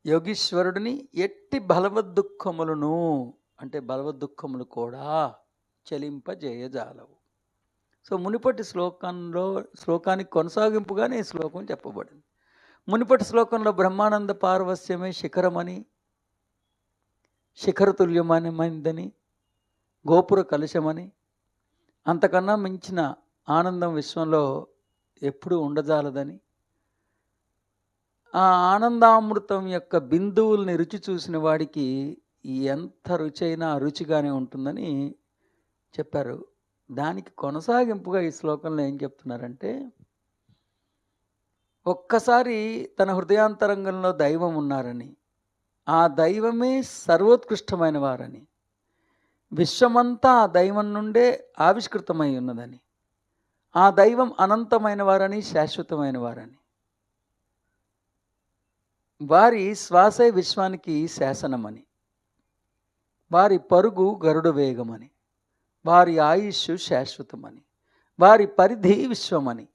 యోగీశ్వరుడిని ఎట్టి బలవద్దుఃఖములను అంటే బలవద్దుఃఖములు కూడా చెలింపజేయజాలవు. సో మునిపటి శ్లోకానికి కొనసాగింపుగానే ఈ శ్లోకం చెప్పబడింది. మునిపటి శ్లోకంలో బ్రహ్మానంద పారవస్యమే శిఖరమని, శిఖరతుల్యమైనదని, గోపుర కలుషమని, అంతకన్నా మించిన ఆనందం విశ్వంలో ఎప్పుడూ ఉండజాలదని, ఆ ఆనందామృతం యొక్క బిందువుల్ని రుచి చూసిన వాడికి ఎంత రుచి అయినా రుచిగానే ఉంటుందని చెప్పారు. దానికి కొనసాగింపుగా ఈ శ్లోకంలో ఏం చెప్తున్నారంటే, ఒక్కసారి తన హృదయాంతరంగంలో దైవం ఉన్నారని, ఆ దైవమే సర్వోత్కృష్టమైన వారని, విశ్వమంతా ఆ దైవం నుండే ఆవిష్కృతమై ఉన్నదని, ఆ దైవం అనంతమైన వారని, శాశ్వతమైన వారని, వారి శ్వాసే విశ్వానికి శాసనమని, వారి పరుగు గరుడ వేగమని, వారి ఆయుష్ శాశ్వతమని, వారి పరిధి విశ్వమని,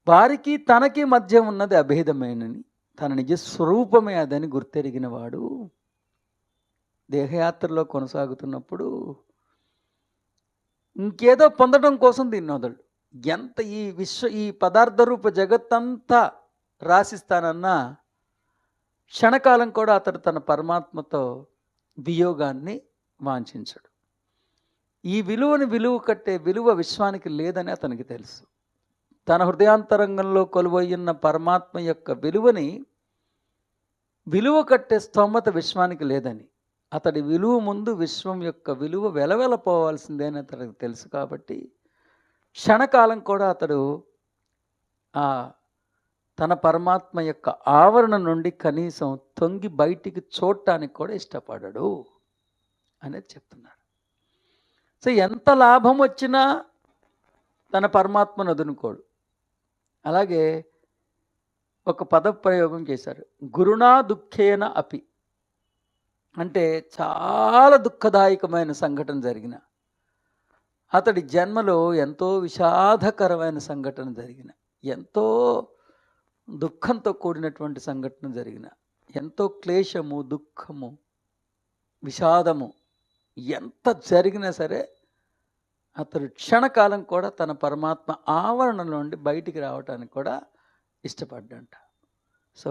వారికి తనకి మధ్య ఉన్నది అభేదమేనని, తన నిజ స్వరూపమే అదని గుర్తెరిగిన వాడు దేహయాత్రలో కొనసాగుతున్నప్పుడు ఇంకేదో పొందడం కోసం దీన్ని వదలడు. ఎంత ఈ పదార్థ రూప జగత్తంతా రాసిస్తానన్నా క్షణకాలం కూడా అతడు తన పరమాత్మతో వియోగాన్ని వాంఛించడు. ఈ విలువ కట్టే విలువ విశ్వానికి లేదని అతనికి తెలుసు. తన హృదయాంతరంగంలో కొలువయ్యున్న పరమాత్మ యొక్క విలువ కట్టే స్తోమత విశ్వానికి లేదని, అతడి విలువ ముందు విశ్వం యొక్క విలువ వెలవెలపోవాల్సిందే అని అతడికి తెలుసు. కాబట్టి క్షణకాలం కూడా అతడు తన పరమాత్మ యొక్క ఆవరణ నుండి కనీసం తొంగి బయటికి చూడటానికి కూడా ఇష్టపడడు అనేది చెప్తున్నారు. సో ఎంత లాభం వచ్చినా తన పరమాత్మను వదులుకోడు. అలాగే ఒక పదప్రయోగం చేశారు, గురుణా దుఃఖేన అపి. అంటే చాలా దుఃఖదాయకమైన సంఘటన జరిగిన, అతడి జన్మలో ఎంతో విషాదకరమైన సంఘటన జరిగిన, ఎంతో దుఃఖంతో కూడినటువంటి సంఘటన జరిగిన, ఎంతో క్లేశము, దుఃఖము, విషాదము ఎంత జరిగినా సరే అతడు క్షణకాలం కూడా తన పరమాత్మ ఆవరణ నుండి బయటికి రావటానికి కూడా ఇష్టపడ్డంట. సో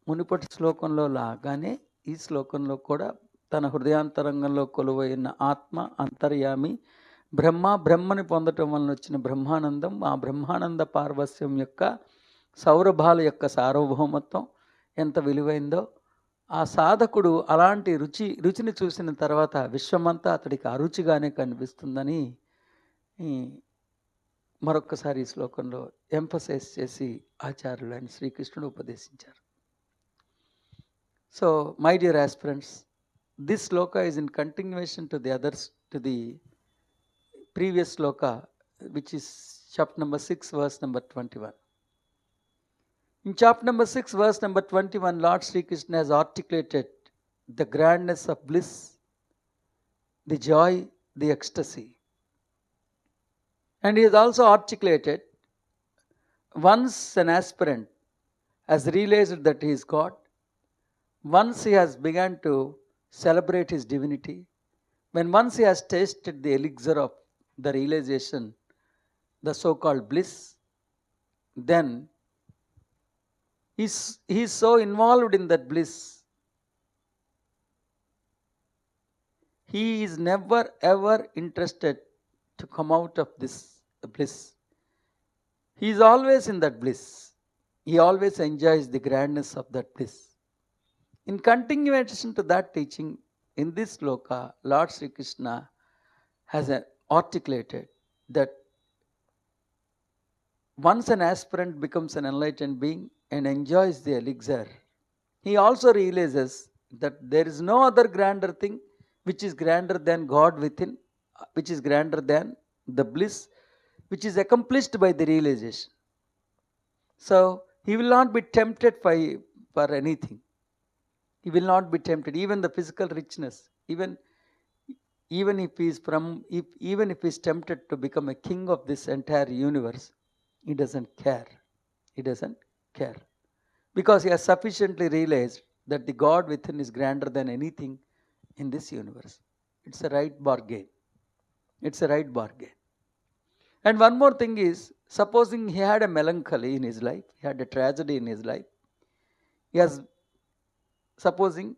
మునుపటి శ్లోకంలో లాగానే ఈ శ్లోకంలో కూడా తన హృదయాంతరంగంలో కొలువైన ఆత్మ, అంతర్యామి బ్రహ్మని పొందటం వలన వచ్చిన బ్రహ్మానందం, ఆ బ్రహ్మానంద పార్వస్యం యొక్క సౌరభాల యొక్క సార్వభౌమత్వం ఎంత విలువైందో, ఆ సాధకుడు అలాంటి రుచిని చూసిన తర్వాత విశ్వమంతా అతడికి అరుచిగానే కనిపిస్తుందని మరొక్కసారి ఈ శ్లోకంలో ఎంఫసైజ్ చేసి ఆచార్యులు ఆయన శ్రీకృష్ణుడు ఉపదేశించారు. So my dear aspirants, this shloka is in continuation to the previous sloka, which is chapter number 6, verse number 21. In chapter number 6, verse number 21, Lord Sri Krishna has articulated the grandness of bliss, the joy, the ecstasy. And he has also articulated, once an aspirant has realized that he is God, once he has begun to celebrate his divinity, once he has tasted the elixir of the realization, the so-called bliss, then he is so involved in that bliss, he is never ever interested to come out of this bliss. He is always in that bliss. He always enjoys the grandness of that bliss. In continuation to that teaching, in this sloka, Lord Sri Krishna has articulated that once an aspirant becomes an enlightened being and enjoys the elixir, he also realizes that there is no other grander thing which is grander than God within, which is grander than the bliss which is accomplished by the realization. So he will not be tempted for anything. He will not be tempted, even the physical richness, even if he is tempted to become a king of this entire universe, he doesn't care. He doesn't care, because he has sufficiently realized that the God within is grander than anything in this universe. It's a right bargain. It's a right bargain. And one more thing is, supposing he had a melancholy in his life, he had a tragedy in his life, supposing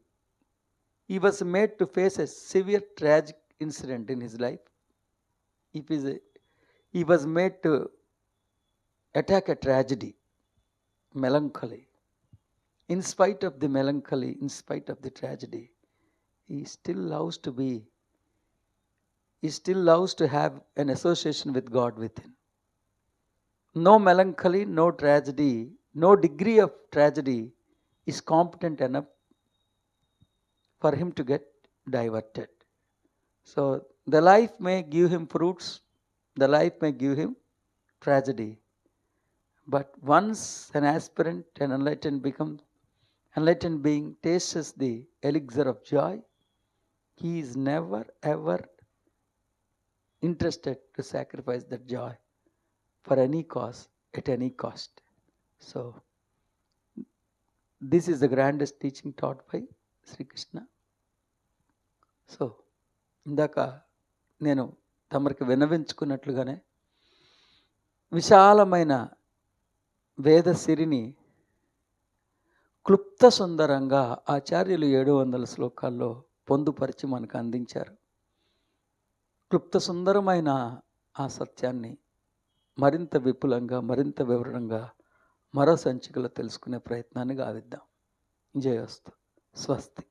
he was made to face a severe tragic incident in his life, he was made to attack a tragedy, melancholy. In spite of the melancholy, in spite of the tragedy, he still loves to have an association with God within. No melancholy, no tragedy, no degree of tragedy is competent enough for him to get diverted. So the life may give him fruits, the life may give him tragedy, but once an aspirant, an enlightened being tastes the elixir of joy, he is never ever interested to sacrifice that joy for any cause, at any cost. So this is the grandest teaching taught by Sri Krishna. So ఇందాక నేను తమరికి విన్నవించుకున్నట్లుగానే విశాలమైన వేద సిరిని క్లుప్త సుందరంగా ఆచార్యులు 700 శ్లోకాల్లో పొందుపరిచి మనకు అందించారు. క్లుప్త సుందరమైన ఆ సత్యాన్ని మరింత విపులంగా, మరింత వివరణంగా మరో సంచికలో తెలుసుకునే ప్రయత్నాన్ని గావిద్దాం. జయోస్తు. స్వస్తి.